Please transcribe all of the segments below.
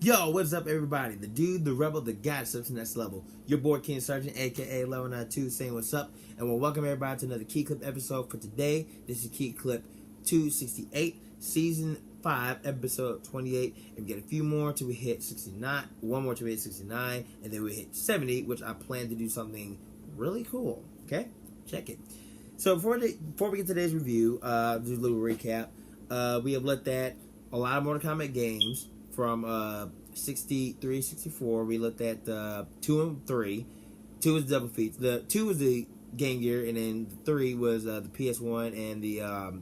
Yo, what's up, everybody? The dude, the rebel, the guy that's up to the next level. Your boy, King Sergeant, aka Level 92, saying what's up, and we'll welcome everybody to another KeeKlip episode for today. This is KeeKlip 268, Season 5, Episode 28, and we get a few more till we hit 69, one more till we hit 69, and then we hit 70, which I plan to do something really cool, okay? Check it. So before we get to today's review, do a little recap. We have looked at a lot of Mortal Kombat games from 63, 64. We looked at 2 and 3. 2 was double feats. The 2 was the Game Gear, and then 3 was the PS1 and the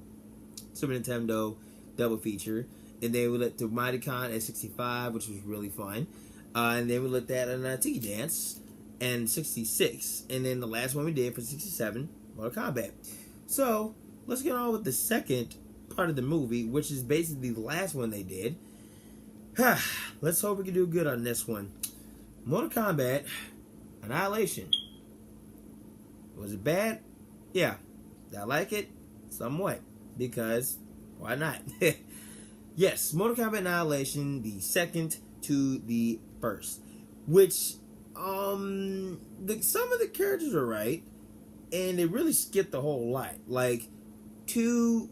Super Nintendo double feature. And then we looked at Mighty Con at 65, which was really fun. And then we looked at Tiki Dance and 66. And then the last one we did for 67, Mortal Kombat. So let's get on with the second part of the movie, which is basically the last one they did. Let's hope we can do good on this one. Mortal Kombat Annihilation. Was it bad? Yeah. Did I like it? Somewhat. Because, why not? Yes, Mortal Kombat Annihilation, the second to the first. Which, some of the characters are right, and they really skipped a whole lot. Like, 2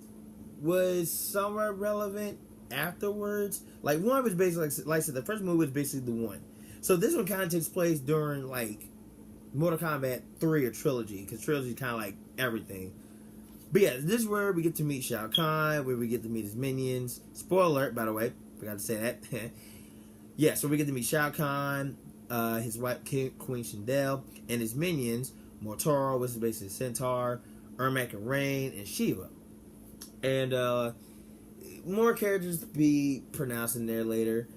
was somewhat relevant afterwards. Like, 1 was basically, like I said, the first movie was basically the 1. So this one kind of takes place during, like, Mortal Kombat 3 or Trilogy, because Trilogy is kind of like everything. But yeah, this is where we get to meet Shao Kahn, where we get to meet his minions. Spoiler alert, by the way, forgot to say that. Yeah, so we get to meet Shao Kahn, his wife Queen Sindel, and his minions, Mortoro, which is basically Centaur, Ermac and Rain, and Shiva. And more characters to be pronounced in there later.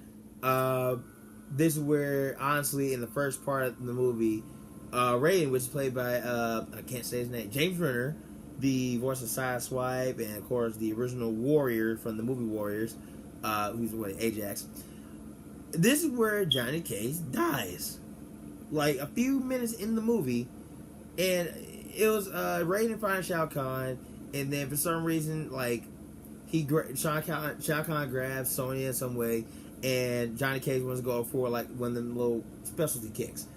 This is where, honestly, in the first part of the movie, Raiden, which is played by, I can't say his name, James Renner, the voice of Sideswipe, and of course the original warrior from the movie Warriors, who's Ajax. This is where Johnny Cage dies. Like, a few minutes in the movie, and it was Raiden finding Shao Kahn, and then for some reason, like, Shao Kahn grabs Sonya in some way, and Johnny Cage wants to go for like one of them little specialty kicks.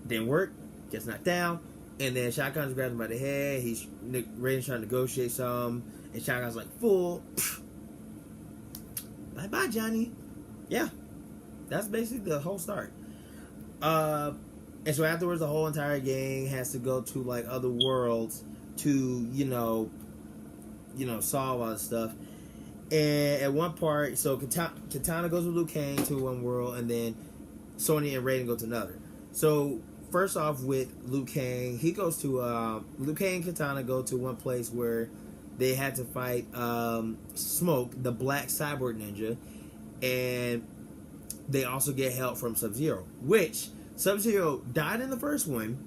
Didn't work, gets knocked down, and then Shao Kahn grabs him by the head. Raiden's trying to negotiate some, and Shao Kahn's like, "Fool, bye bye, Johnny." Yeah, that's basically the whole start. And so afterwards, the whole entire gang has to go to like other worlds to solve all this stuff. And at one part, so Katana goes with Liu Kang to one world, and then Sonya and Raiden go to another. So first off, with Liu Kang, he goes to Liu Kang and Katana go to one place where they had to fight Smoke, the black cyborg ninja, and they also get help from Sub-Zero, which Sub-Zero died in the first one,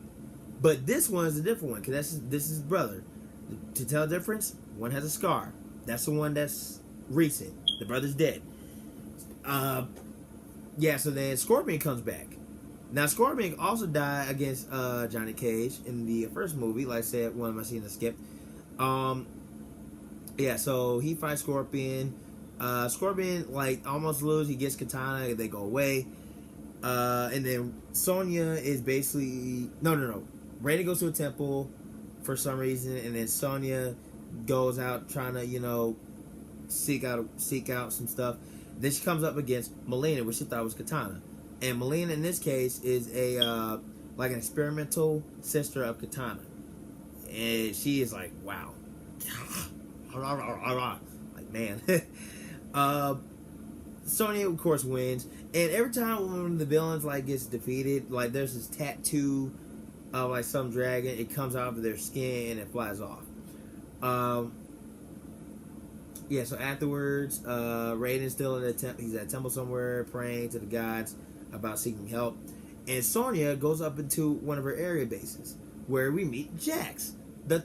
but this one is a different one because this is his brother. To tell the difference, one has a scar. That's the one that's recent. The brother's dead. Yeah, so then Scorpion comes back. Now, Scorpion also died against Johnny Cage in the first movie. Like I said, one of my scenes I skipped. Yeah, so he fights Scorpion. Scorpion, like, almost loses. He gets Katana. They go away. And then Sonya is basically... No. Raiden goes to a temple for some reason, and then Sonya goes out trying to, seek out some stuff. Then she comes up against Melina, which she thought was Katana. And Melina, in this case, is an experimental sister of Katana. And she is like, wow. Like, man. Sonya, of course, wins. And every time one of the villains, like, gets defeated, like, there's this tattoo of, like, some dragon. It comes out of their skin and it flies off. Yeah, so afterwards, Raiden's still in he's at a temple somewhere praying to the gods about seeking help. And Sonya goes up into one of her area bases where we meet Jax, the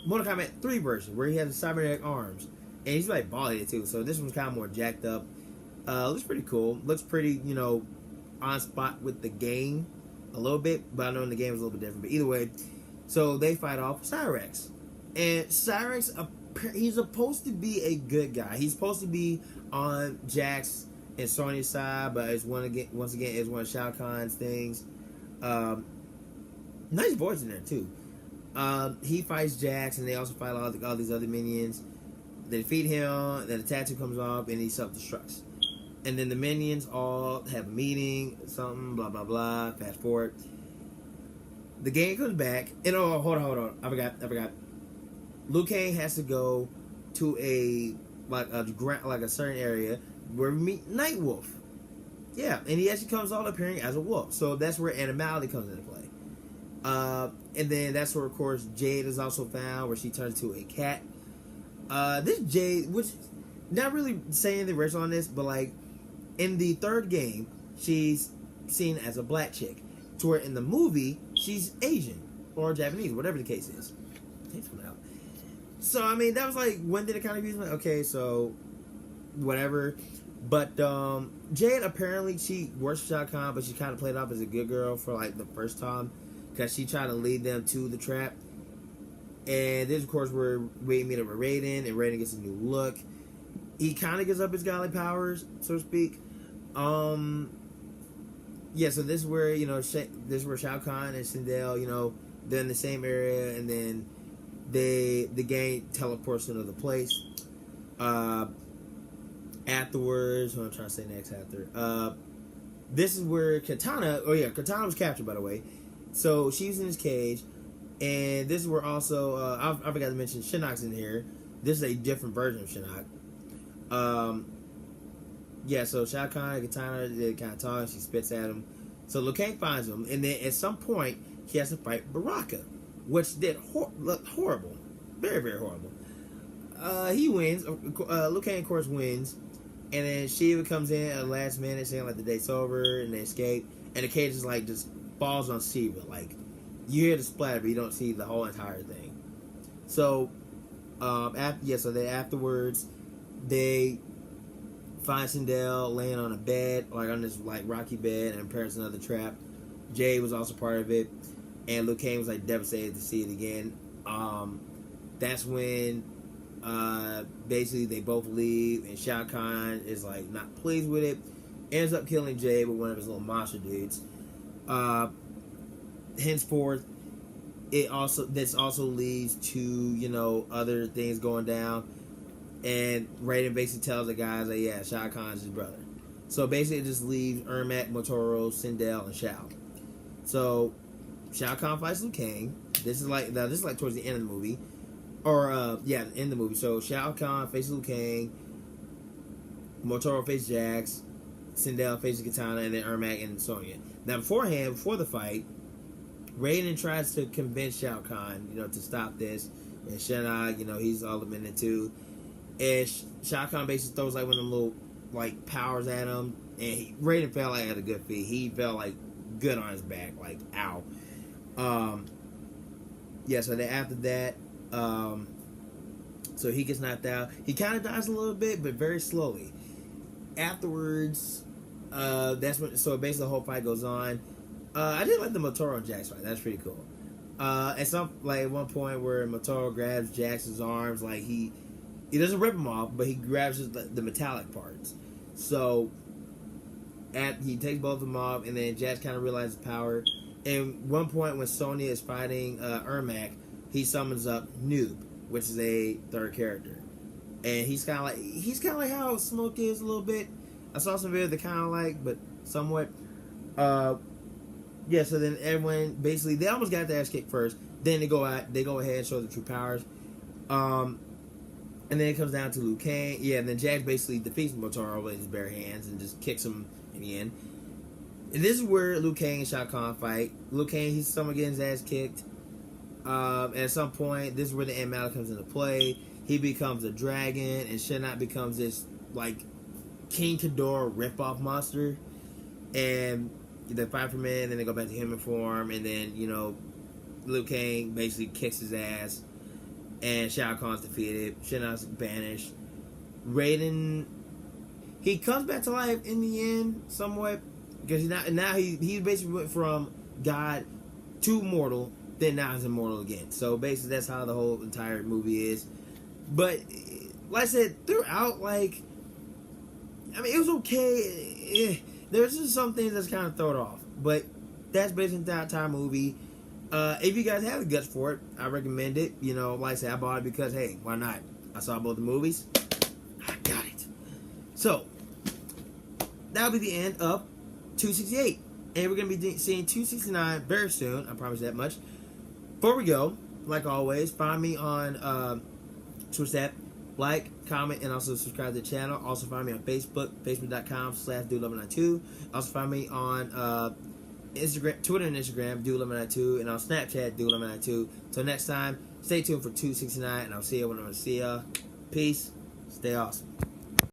Mortal Kombat 3 version, where he has the cybernetic arms. And he's like bald too, so this one's kind of more jacked up. Looks pretty cool. Looks pretty, on spot with the game a little bit, but I know in the game it's a little bit different. But either way, so they fight off Cyrax. And Cyrax, he's supposed to be a good guy. He's supposed to be on Jax's in Sonya's side, but it's once again it's one of Shao Kahn's things. Nice voice in there too. He fights Jax, and they also fight all these other minions. They defeat him, then the tattoo comes off, and he self-destructs. And then the minions all have a meeting, something, blah, blah, blah. Fast forward. The gang comes back. And hold on. I forgot. Liu Kang has to go to a certain area where we meet Nightwolf. Yeah, and he actually comes all appearing as a wolf. So that's where animality comes into play. And then that's where, of course, Jade is also found, where she turns into a cat. This Jade, which not really saying the original on this, but like in the third game, she's seen as a black chick. To where in the movie, she's Asian or Japanese, whatever the case is. So I mean, that was like, when did it kind of use? Like, okay, so whatever. But Jade, apparently she works for Shao Kahn, but she kind of played off as a good girl for like the first time, because she tried to lead them to the trap. And this, of course, where we meet up with Raiden, and Raiden gets a new look. He kind of gives up his godly powers, so to speak. Yeah, so this is where, Shao Kahn and Sindel, they're in the same area, and then the gang teleports into the place. Afterwards, what I'm trying to say next after. This is where Katana was captured, by the way. So she's in his cage, and this is where also, I forgot to mention, Shinnok's in here. This is a different version of Shinnok. Yeah, so Shao Kahn and Katana, they kind of talk, she spits at him. So Liu Kang finds him, and then at some point, he has to fight Baraka, which did look horrible. Very, very horrible. He wins. Liu Kang, of course, wins. And then Shiva comes in at the last minute saying, like, the date's over, and they escape. And the cage is, like, just falls on Shiva. Like, you hear the splatter, but you don't see the whole entire thing. So, afterwards, they find Sindel laying on a bed, like on this like rocky bed, and apparently another trap. Jade was also part of it, and Liu Kang was like devastated to see it again. That's when basically they both leave, and Shao Kahn is like not pleased with it. Ends up killing Jade with one of his little monster dudes. Henceforth, this also leads to other things going down. And Raiden basically tells the guys that, yeah, Shao Kahn's his brother. So basically it just leaves Ermac, Motoro, Sindel, and Shao. So Shao Kahn fights Liu Kang. This is like towards the end of the movie. Or the end of the movie. So Shao Kahn faces Liu Kang, Motoro faces Jax, Sindel faces Katana, and then Ermac and Sonya. Now before the fight, Raiden tries to convince Shao Kahn, to stop this. And Shinnok, he's all in it too. And Shao Kahn basically throws like one of them little like powers at him, and Raiden fell like at a good feet. He fell like good on his back, like ow. So then after that, so he gets knocked out. He kind of dies a little bit, but very slowly. Afterwards, that's when. So basically, the whole fight goes on. I did like the Motoro and Jax fight. That's pretty cool. At one point where Motoro grabs Jax's arms, like he doesn't rip them off, but he grabs the metallic parts. So he takes both of them off, and then Jax kind of realizes power. And one point when Sonya is fighting Ermac, he summons up Noob, which is a third character, and he's kind of like how Smoke is a little bit. I saw some videos that kind of like, but somewhat. So then everyone basically they almost got their ass kicked first. Then they go ahead and show the true powers. And then it comes down to Liu Kang. Yeah, and then Jax basically defeats Motaro with his bare hands and just kicks him in the end. And this is where Liu Kang and Shao Kahn fight. Liu Kang, he's someone getting his ass kicked. And at some point, this is where the animality comes into play. He becomes a dragon, and Shinnok becomes this, like, King Ghidorah ripoff monster. And they fight for a minute, and then they go back to human form, and then, Liu Kang basically kicks his ass. And Shao Kahn's defeated. Shinnok's banished. Raiden, he comes back to life in the end, somewhat, because now he basically went from God to mortal, then now he's immortal again. So basically, that's how the whole entire movie is. But like I said, throughout, like I mean, it was okay. There's just some things that's kind of thrown off, but that's basically the entire movie. If you guys have the guts for it, I recommend it. You know, like I said, I bought it because, hey, why not? I saw both the movies. I got it. So, that'll be the end of 268. And we're going to be seeing 269 very soon. I promise that much. Before we go, like always, find me on Twitter, like, comment, and also subscribe to the channel. Also find me on Facebook, facebook.com/dude1192. Also find me on Instagram, Twitter and Instagram, dude1192, and on Snapchat, dude1192. Till next time, stay tuned for 269, and I'll see you when I'm going to see ya. Peace. Stay awesome.